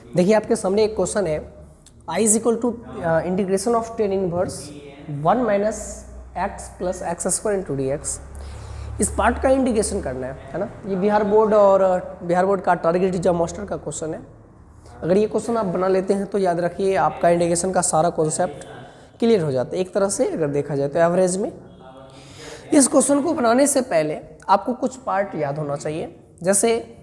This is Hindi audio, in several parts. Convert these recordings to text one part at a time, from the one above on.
देखिए आपके सामने एक क्वेश्चन है, I is equal to integration of ten inverse 1 minus x plus x square into d x. इस पार्ट का इंटीग्रेशन करना है ना। ये बिहार बोर्ड और बिहार बोर्ड का टारगेट एग्जाम मास्टर का क्वेश्चन है। अगर ये क्वेश्चन आप बना लेते हैं तो याद रखिए आपका इंटीग्रेशन का सारा कॉन्सेप्ट क्लियर हो जाता है एक तरह से अगर देखा जाए तो एवरेज में। इस क्वेश्चन को बनाने से पहले आपको कुछ पार्ट याद होना चाहिए। जैसे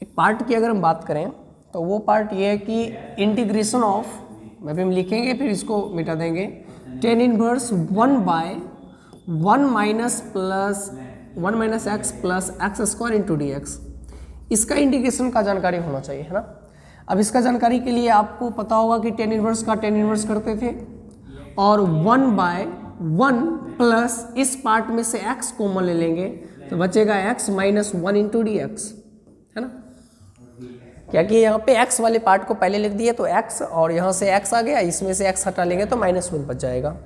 एक पार्ट की अगर हम बात करें तो वो पार्ट ये है कि इंटीग्रेशन ऑफ, अभी हम लिखेंगे फिर इसको मिटा देंगे, tan inverse 1 by 1 minus x plus x square into d x. इसका इंटीग्रेशन का जानकारी होना चाहिए, है ना। अब इसका जानकारी के लिए आपको पता होगा कि टेन इनवर्स का टेन इनवर्स करते थे और 1 बाय 1 प्लस इस पार्ट में से x कॉमन ले लेंगे तो बचेगा x minus 1 into d x, है ना। क्या कि यहाँ पे x वाले पार्ट को पहले लिख दिए तो x और यहाँ से x आ गया, इसमें से x हटा लेंगे तो -1 बच जाएगा।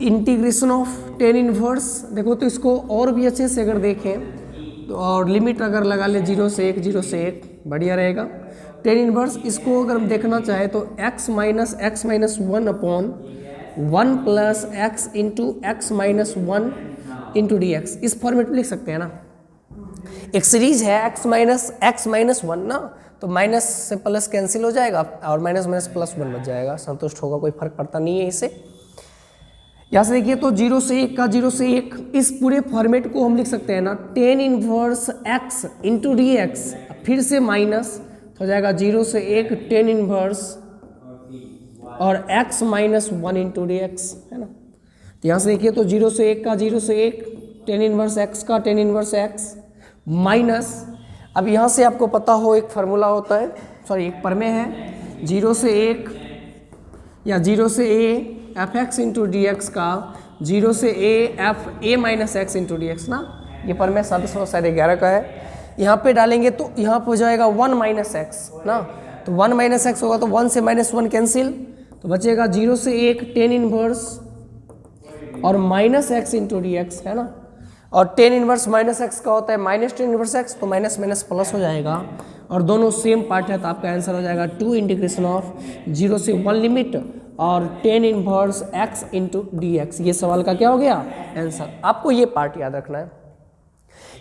इंटीग्रेशन ऑफ टेन इनवर्स, देखो तो इसको और भी अच्छे से अगर देखें तो और लिमिट अगर लगा ले 0 से 1 0 से 1 बढ़िया रहेगा। टेन इनवर्स इसको अगर हम देखना चाहे तो x minus 1 upon 1 plus x into x minus 1 into d x, इस फॉर्मेट में लिख सकते हैं ना। एक सीरीज है x माइनस 1 ना, तो माइनस से प्लस कैंसिल हो जाएगा और माइनस माइनस प्लस 1 बच जाएगा, संतुष्ट होगा, कोई फर्क पड़ता नहीं है इससे। यहाँ से देखिए तो 0 से 1 का 0 से 1, इस पूरे फॉर्मेट को हम लिख सकते हैं ना ten inverse x into d x, फिर से माइनस हो जाएगा 0 से 1 टेन इनवर्स और x minus 1 into d x, है ना। तो यहाँ से देखिए तो 0 से 1 का 0 से 1 टेन इनवर्स x का टेन इनवर्स x माइनस, अब यहाँ से आपको पता हो एक फार्मूला होता है, सॉरी एक प्रमेय है, 0 से 1 या 0 से a F x into d x का 0 से a minus x into d x ना, ये प्रमेय 711 का है। यहाँ पे डालेंगे तो यहाँ पे हो जाएगा 1 माइनस एक्स ना, तो 1 माइनस एक्स होगा तो 1 से -1 कैंसिल, तो बचेगा 0 से 1 टेन इनवर्स और minus x into d x, है ना। और टेन इनवर्स माइनस एक्स का होता है माइनस टेन इनवर्स एक्स, तो माइनस माइनस प्लस हो जाएगा और दोनों सेम पार्ट है तो आपका आंसर हो जाएगा 2 इंटीग्रेशन ऑफ 0 से 1 लिमिट और ten inverse x into d x. ये सवाल का क्या हो गया आंसर। आपको ये पार्ट याद रखना है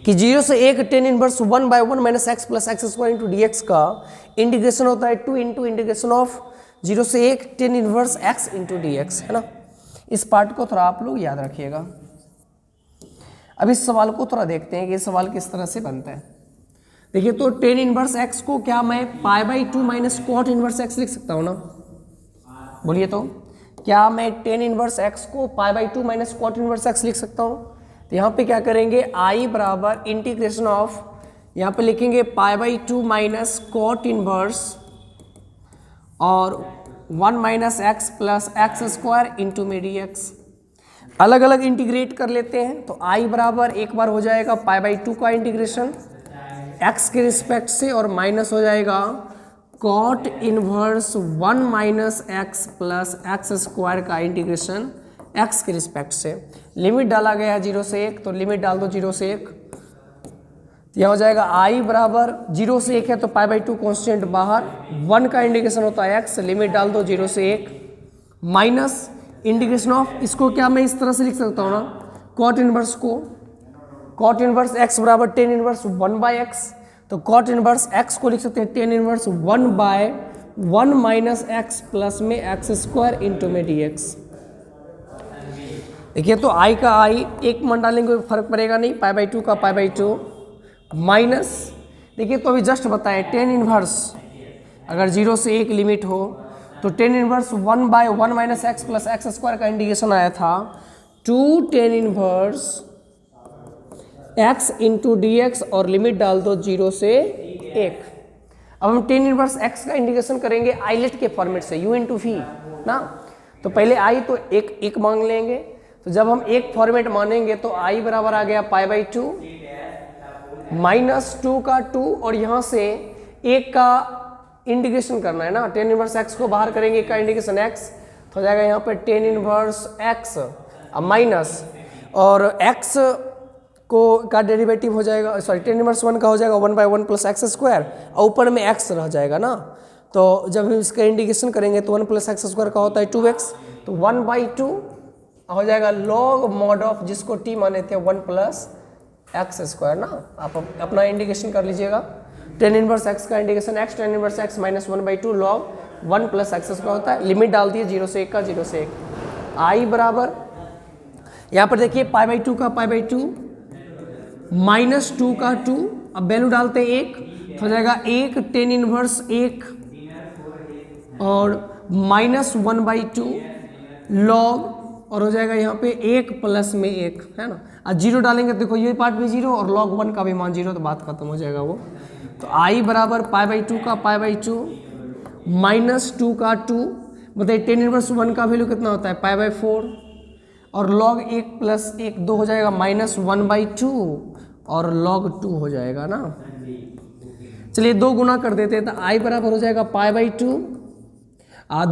कि 0 से 1 tan inverse 1 by 1 minus x plus x square into d x का इंटीग्रेशन होता है 2 इंटू इंटीग्रेशन ऑफ 0 से 1 tan inverse x into d x, है ना। इस पार्ट को थोड़ा आप लोग याद रखिएगा। अब इस सवाल को थोड़ा देखते हैं कि ये सवाल किस तरह से बनता है। देखिए तो टेन इनवर्स एक्स को क्या मैं π/2 माइनस कॉट इनवर्स एक्स लिख सकता हूँ ना, बोलिए तो क्या मैं टेन इनवर्स एक्स को π/2 माइनस कॉट इनवर्स एक्स लिख सकता हूँ। तो यहाँ पे क्या करेंगे, आई बराबर इंटीग्रेशन ऑफ, यहाँ पे लिखेंगे π/2 माइनस कॉट इनवर्स और 1 minus x plus x square into में डी एक्स। अलग अलग इंटीग्रेट कर लेते हैं तो आई बराबर एक बार हो जाएगा π/2 का इंटीग्रेशन x के रिस्पेक्ट से और माइनस हो जाएगा cot inverse 1 minus x plus x square का इंटीग्रेशन x के रिस्पेक्ट से। लिमिट डाला गया 0 से 1 तो लिमिट डाल दो 0 से 1, यह हो जाएगा आई बराबर 0 से 1 है तो π/2 कॉन्स्टेंट बाहर, 1 का इंटीग्रेशन होता है x, लिमिट डाल दो 0 से 1 माइनस इंटीग्रेशन ऑफ, इसको क्या मैं इस तरह से लिख सकता हूँ ना, कॉट इनवर्स को, कॉट इनवर्स x बराबर टेन इनवर्स 1 बाय एक्स, तो कॉट इनवर्स x को लिख सकते हैं tan inverse 1 by 1 minus x plus में एक्स स्क्वायर इंटू में डी एक्स। देखिए तो i का i एक मान डालेंगे कोई फर्क पड़ेगा नहीं, π/2 का π/2 माइनस, देखिए तो अभी जस्ट बताएं टेन इनवर्स अगर 0 से 1 लिमिट हो तो tan inverse 1 by 1 minus x plus x square का इंटीग्रेशन आया था 2 tan inverse x into d x और लिमिट डाल दो 0 से 1। अब हम टेन इनवर्स x का इंटीग्रेशन करेंगे आइलेट के फॉर्मेट से, u इंटू वी ना, तो पहले i तो एक मांग लेंगे, तो जब हम एक फॉर्मेट मानेंगे तो i बराबर आ गया π/2 माइनस 2 का 2 और यहाँ से 1 का इंटीग्रेशन करना है ना, टेन इनवर्स x को बाहर करेंगे का इंटीग्रेशन x, हो जाएगा यहाँ पे टेन इनवर्स एक्स माइनस, और एक्स को का डेरिवेटिव हो जाएगा, सॉरी टेन इनवर्स 1 का हो जाएगा 1/1 प्लस एक्स स्क्वायर, और ऊपर में एक्स रह जाएगा ना। तो जब हम इसका इंटीग्रेशन करेंगे तो 1 प्लस एक्स स्क्वायर का होता है 2x, तो 1/2 हो जाएगा लॉग मॉड ऑफ, जिसको टी माने थे 1 प्लस एक्स स्क्वायर ना। आप अपना इंटीग्रेशन कर लीजिएगा। टेन इनवर्स एक्स का integration x ten inverse x minus 1/2 log 1 plus x square होता है। लिमिट डाल दिए 0 से 1 का, 0 से 1 आई बराबर, यहाँ पर देखिए π/2 का π/2 माइनस 2 का 2, अब वैल्यू डालते हैं 1, तो हो जाएगा 1 टेन इनवर्स 1 और माइनस 1/2 लॉग, और हो जाएगा यहाँ पे 1 प्लस में 1 है ना। अब 0 डालेंगे तो देखो ये पार्ट भी 0 और log 1 का भी मान 0, तो बात खत्म हो जाएगा वो। तो आई बराबर π/2 का π/2 माइनस 2 का 2, बताइए टेन इनवर्स 1 का वैल्यू कितना होता है π/4, और log 1 प्लस 1 2 हो जाएगा माइनस 1/2 और log 2 हो जाएगा ना। चलिए 2 गुना कर देते हैं, तो आई बराबर हो जाएगा π/2,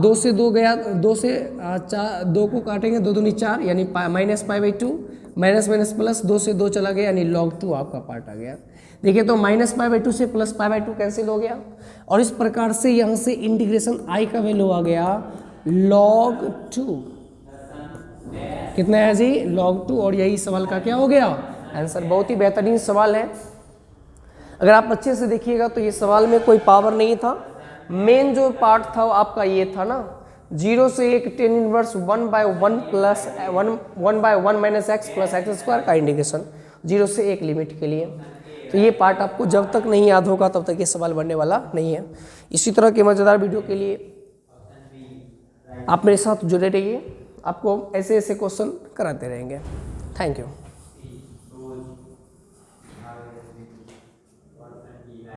2 से 2 गया, 2 से 4, 2 को काटेंगे 2 दूनी 4 यानी माइनस π/2, माइनस माइनस प्लस 2 से 2 चला गया यानी log 2 आपका पार्ट आ गया। देखिए तो माइनस π/2 से प्लस π/2 कैंसिल हो गया, और इस प्रकार से यहाँ से इंटीग्रेशन आई का वैल्यू आ गया log 2, कितना है जी log 2, और यही सवाल का क्या हो गया आंसर। बहुत ही बेहतरीन सवाल है, अगर आप अच्छे से देखिएगा तो ये सवाल में कोई पावर नहीं था, मेन जो पार्ट था वो आपका ये था ना, 0 से 1 tan inverse 1/1 plus 1/1 minus x plus x square का इंटीग्रेशन 0 से 1 लिमिट के लिए। तो ये पार्ट आपको जब तक नहीं याद होगा तब तक ये सवाल बनने वाला नहीं है। इसी तरह के मज़ेदार वीडियो के लिए आप मेरे साथ जुड़े रहिए, आपको ऐसे ऐसे क्वेश्चन कराते रहेंगे। Thank you.